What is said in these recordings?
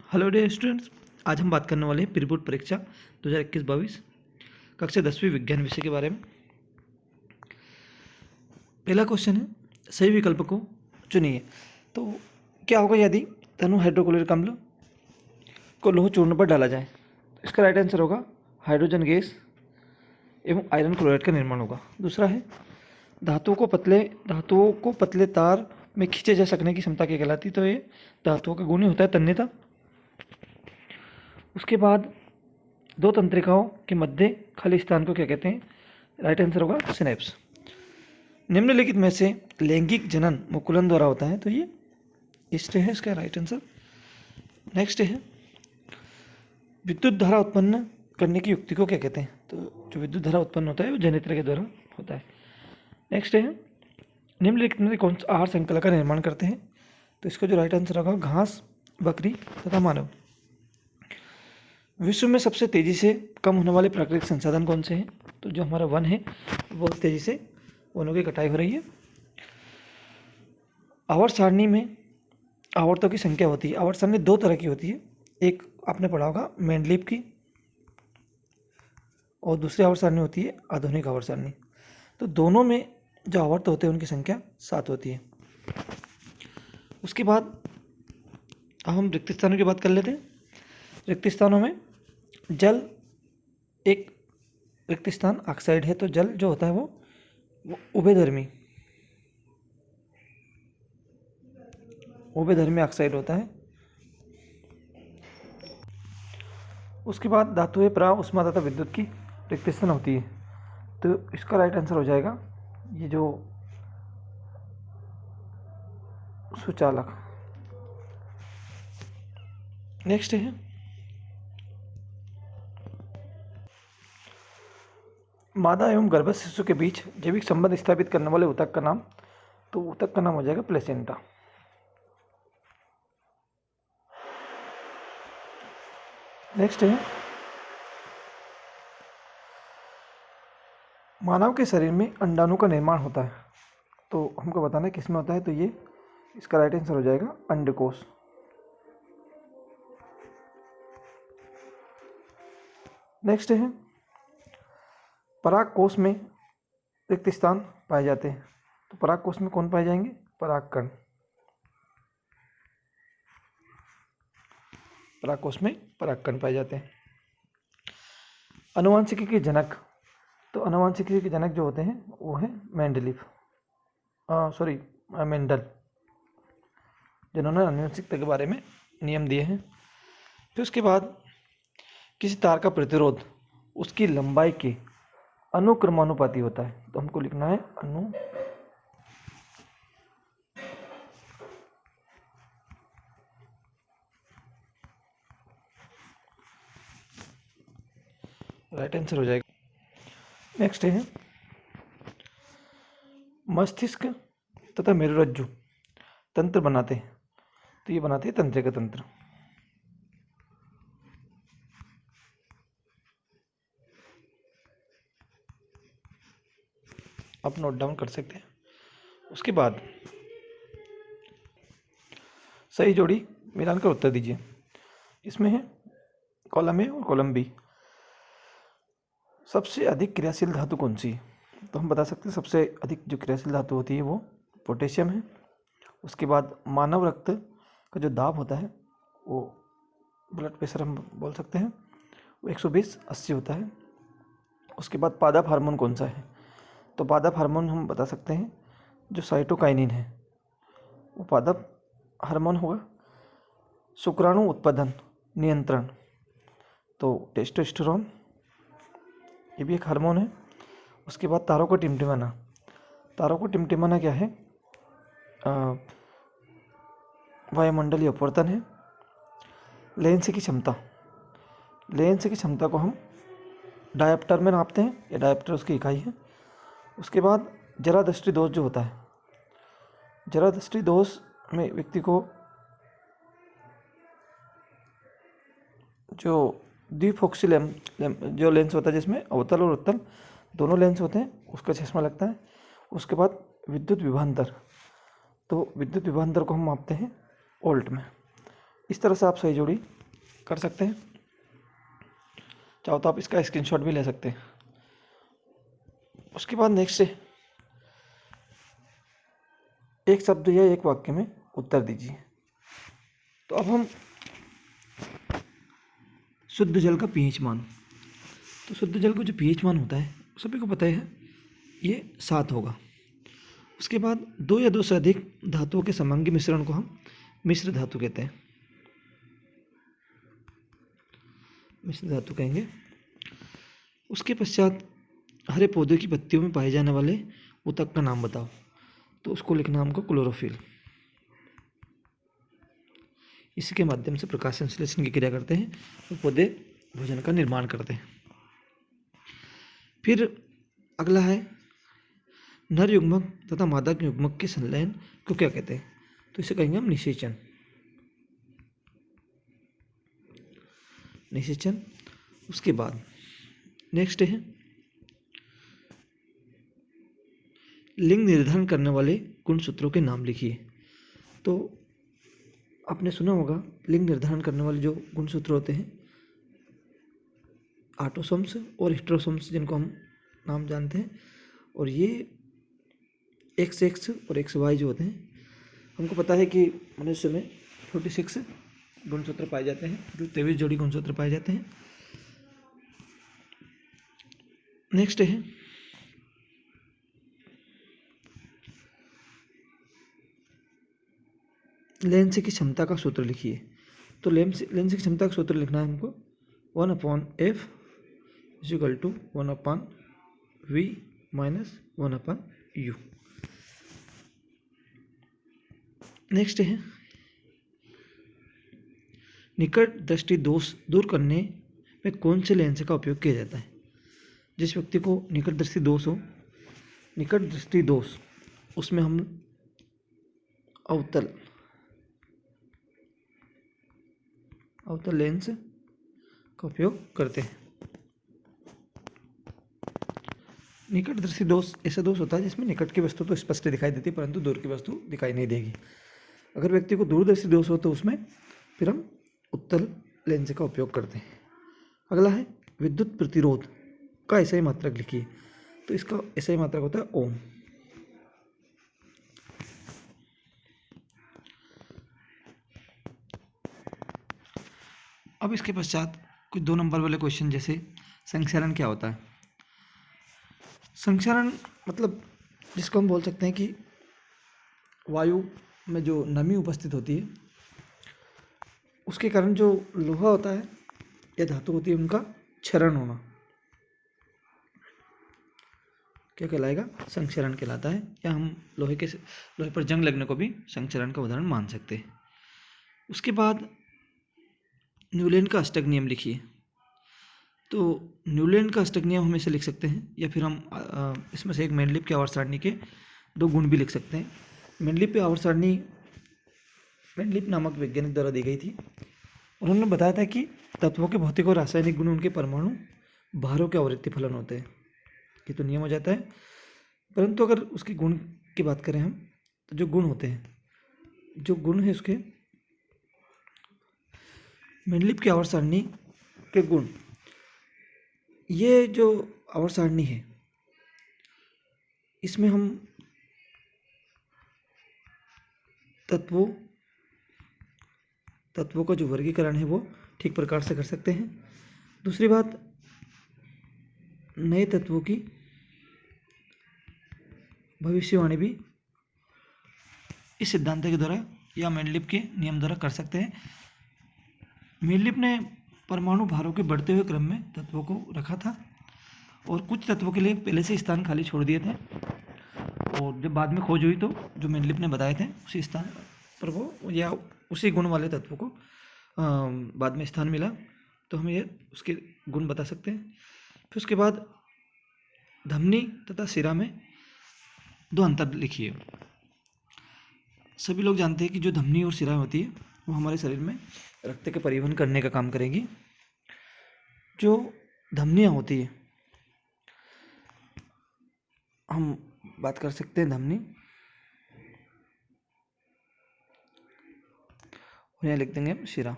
Hello dear students, आज हम बात करने वाले हैं प्री बोर्ड परीक्षा 2021-22 कक्षा 10वीं विज्ञान विषय के बारे में। पहला क्वेश्चन है, सही विकल्प को चुनिए। तो क्या होगा यदि तनु हाइड्रोक्लोरिक अम्ल को लोह चूर्ण पर डाला जाए? इसका राइट आंसर होगा हाइड्रोजन गैस एवं आयरन क्लोराइड का निर्माण होगा। दूसरा है, धातुओं को पतले तार में खींचे जा सकने की क्षमता क्या कहलाती? तो ये धातुओं का गुण ही होता है तन्यता। उसके बाद दो तंत्रिकाओं के मध्य खाली स्थान को क्या कहते हैं? राइट आंसर होगा सिनेप्स। निम्नलिखित में से लैंगिक जनन मुकुलन द्वारा होता है, तो ये इष्ट है इसका राइट आंसर। नेक्स्ट है, विद्युत धारा उत्पन्न करने की युक्ति को क्या कहते हैं? तो जो विद्युत धारा उत्पन्न होता है वो जनित्र के द्वारा होता है। नेक्स्ट है, निम्नलिखित में कौन सा आहार श्रृंखला का निर्माण करते हैं? तो इसका जो राइट आंसर होगा घास, बकरी तथा मानव। विश्व में सबसे तेजी से कम होने वाले प्राकृतिक संसाधन कौन से हैं? तो जो हमारा वन है बहुत तेजी से वनों की कटाई हो रही है। आवर्त सारणी में आवर्तों की संख्या होती है। आवर्त सारणी दो तरह की होती है, एक आपने पढ़ा होगा मेंडलीव की, और दूसरी आवर्त सारणी होती है आधुनिक आवर्त सारणी। तो दोनों में जो आवर्त होते हैं उनकी संख्या 7 होती है। उसके बाद अब हम रिक्त स्थानों की बात कर लेते हैं। रिक्त स्थानों में जल एक रिक्त स्थान ऑक्साइड है, तो जल जो होता है वो उभयधर्मी ऑक्साइड होता है। उसके बाद धातुएं, प्राव, उष्मा तथा विद्युत की रिक्त स्थान होती है, तो इसका राइट आंसर हो जाएगा ये जो सुचालक। नेक्स्ट है, मादा एवं गर्भस्थ शिशु के बीच जैविक संबंध स्थापित करने वाले ऊतक का नाम? तो ऊतक का नाम हो जाएगा प्लेसेंटा। नेक्स्ट है, मानव के शरीर में अंडाणु का निर्माण होता है, तो हमको बताना है किसमें होता है? तो ये इसका राइट आंसर हो जाएगा अंडकोश। नेक्स्ट है, परागकोश में रिक्त स्थान पाए जाते हैं, तो परागकोश में कौन पाए जाएंगे? परागकण। परागकोश में परागकण पाए जाते हैं। आनुवंशिकी के जनक, तो आनुवंशिकी के जनक जो होते हैं वो है मेंडल, जिन्होंने आनुवंशिकता के बारे में नियम दिए हैं। फिर उसके बाद किसी तार का प्रतिरोध उसकी लंबाई के अनुक्रमानुपाती होता है, तो हमको लिखना है राइट आंसर हो जाएगा। नेक्स्ट है, मस्तिष्क तथा मेरुरज्जु तंत्र बनाते हैं, तो ये बनाते हैं तंत्रिका तंत्र। आप नोट डाउन कर सकते हैं। उसके बाद सही जोड़ी मिलान कर उत्तर दीजिए। इसमें है कॉलम ए और कॉलम बी। सबसे अधिक क्रियाशील धातु कौन सी है? तो हम बता सकते हैं सबसे अधिक जो क्रियाशील धातु होती है वो पोटेशियम है। उसके बाद मानव रक्त का जो दाब होता है, वो ब्लड प्रेशर हम बोल सकते हैं, वो 120/80 होता है। उसके बाद पादप हार्मोन कौन सा है? तो पादप हार्मोन हम बता सकते हैं जो साइटोकाइनिन है वो पादप हार्मोन होगा। शुक्राणु उत्पादन नियंत्रण, तो टेस्टोस्टेरोन, ये भी एक हार्मोन है। उसके बाद तारों को टिमटिमाना, तारों को टिमटिमाना क्या है? वायुमंडलीय अपवर्तन है। लेंस की क्षमता को हम डायप्टर में नापते हैं, ये डायप्टर उसकी इकाई है। उसके बाद जरा दृष्टि दोष जो होता है, जरा दृष्टि दोष में व्यक्ति को जो द्विफोक्सी जो लेंस होता है जिसमें अवतल और उत्तल दोनों लेंस होते हैं, उसका चश्मा लगता है। उसके बाद विद्युत विभवांतर, तो विद्युत विभवांतर को हम मापते हैं वोल्ट में। इस तरह से आप सही जोड़ी कर सकते हैं। चाहो तो आप इसका स्क्रीनशॉट भी ले सकते हैं। उसके बाद नेक्स्ट है, एक शब्द या एक वाक्य में उत्तर दीजिए। तो अब हम शुद्ध जल का पीएच मान, तो शुद्ध जल का जो पीएच मान होता है सभी को पता है, ये 7 होगा। उसके बाद 2 या 2 से अधिक धातुओं के समांगी मिश्रण को हम मिश्र धातु कहते हैं, मिश्र धातु कहेंगे। उसके पश्चात हरे पौधे की पत्तियों में पाए जाने वाले ऊतक का नाम बताओ। तो उसको लिखना हमको क्लोरोफिल। इसी के माध्यम से प्रकाश संश्लेषण की क्रिया करते हैं और पौधे भोजन का निर्माण करते हैं। फिर अगला है, नर युग्मक तथा मादा युग्मक के संलयन को क्या कहते हैं? तो इसे कहेंगे हम निषेचन। निषेचन। उसके बाद नेक्स्ट है, लिंग निर्धारण करने वाले गुणसूत्रों के नाम लिखिए। तो आपने सुना होगा, लिंग निर्धारण करने वाले जो गुणसूत्र होते हैं, ऑटोसोम्स और हेटेरोसोम्स, जिनको हम नाम जानते हैं। और ये XX और XY जो होते हैं, हमको पता है कि मनुष्य में 46 गुणसूत्र पाए जाते हैं, जो 23 जोड़ी गुणसूत्र पाए जाते हैं। नेक्स्ट है, लेंस की क्षमता का सूत्र लिखिए। तो लेंस की क्षमता का सूत्र लिखना है हमको 1/F = 1/V - 1/U। नेक्स्ट है, निकट दृष्टि दोष दूर करने में कौन से लेंस का उपयोग किया जाता है? जिस व्यक्ति को निकट दृष्टि दोष हो, निकट दृष्टि दोष, उसमें हम अवतल लेंस का उपयोग करते हैं। निकट दृष्टि दोष ऐसा दोष होता है जिसमें निकट की वस्तु तो स्पष्ट दिखाई देती है, परंतु दूर की वस्तु दिखाई नहीं देगी। अगर व्यक्ति को दूरदर्शी दोष हो तो उसमें फिर हम उत्तल लेंस का उपयोग करते हैं। अगला है, विद्युत प्रतिरोध का SI मात्रक लिखिए। तो इसका SI मात्रक होता है ओम। अब इसके पश्चात कुछ 2 नंबर वाले क्वेश्चन, जैसे संक्षारण क्या होता है? संक्षारण मतलब जिसको हम बोल सकते हैं कि वायु में जो नमी उपस्थित होती है, उसके कारण जो लोहा होता है या धातु होती है, उनका क्षरण होना क्या कहलाएगा? संक्षारण कहलाता है। या हम लोहे पर जंग लगने को भी संक्षारण का उदाहरण मान सकते हैं। उसके बाद न्यूलैंड का अष्टक नियम लिखिए। तो न्यूलैंड का अष्टक नियम हम इसे लिख सकते हैं, या फिर हम इसमें से एक मेंडलीव की आवर्त सारणी के 2 गुण भी लिख सकते हैं। मेंडलीव की आवर्त सारणी मेंडलीव नामक वैज्ञानिक द्वारा दी गई थी। उन्होंने बताया था कि तत्वों के भौतिक और रासायनिक गुण उनके परमाणु भारों के आवृत्ति फलन होते हैं। ये तो नियम हो जाता है, परंतु अगर उसके गुण की बात करें हम, तो जो गुण होते हैं, जो गुण है उसके मेंडलीव की आवर्त सारणी के गुण, ये जो आवर्त सारणी है, इसमें हम तत्वों का जो वर्गीकरण है वो ठीक प्रकार से कर सकते हैं। दूसरी बात, नए तत्वों की भविष्यवाणी भी इस सिद्धांत के द्वारा या मेंडलीव के नियम द्वारा कर सकते हैं। मेंडलीव ने परमाणु भारों के बढ़ते हुए क्रम में तत्वों को रखा था, और कुछ तत्वों के लिए पहले से स्थान खाली छोड़ दिए थे, और जब बाद में खोज हुई तो जो मेंडलीव ने बताए थे उसी स्थान पर वो या उसी गुण वाले तत्वों को बाद में स्थान मिला, तो हम ये उसके गुण बता सकते हैं। फिर उसके बाद धमनी तथा शिरा में 2 अंतर लिखिए। सभी लोग जानते हैं कि जो धमनी और शिरा होती है वो हमारे शरीर में रक्त के परिवहन करने का काम करेगी। जो धमनियाँ होती है, हम बात कर सकते हैं धमनी, और यहाँ लिख देंगे हम शिरा।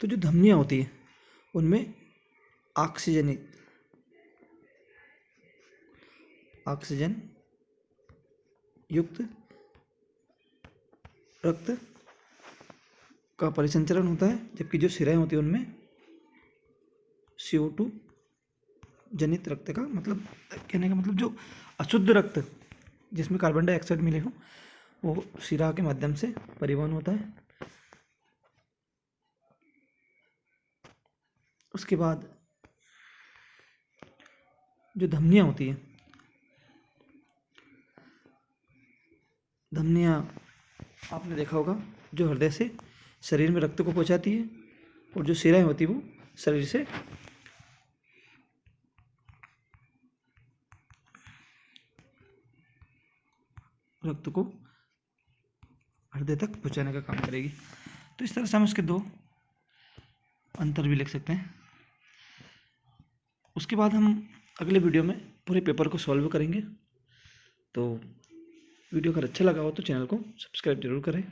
तो जो धमनियाँ होती है उनमें ऑक्सीजन युक्त रक्त का परिसंचरण होता है, जबकि जो सिराएं होती है उनमें CO2 जनित रक्त का, मतलब कहने का मतलब जो अशुद्ध रक्त जिसमें कार्बन डाइऑक्साइड मिले हो वो शिरा के माध्यम से परिवहन होता है। उसके बाद जो धमनियाँ होती हैं, धमनियाँ आपने देखा होगा जो हृदय से शरीर में रक्त को पहुंचाती है, और जो शिराएं होती है वो शरीर से रक्त को हृदय तक पहुंचाने का काम करेगी। तो इस तरह से हम इसके दो अंतर भी लिख सकते हैं। उसके बाद हम अगले वीडियो में पूरे पेपर को सॉल्व करेंगे। तो वीडियो अगर अच्छा लगा हो तो चैनल को सब्सक्राइब जरूर करें।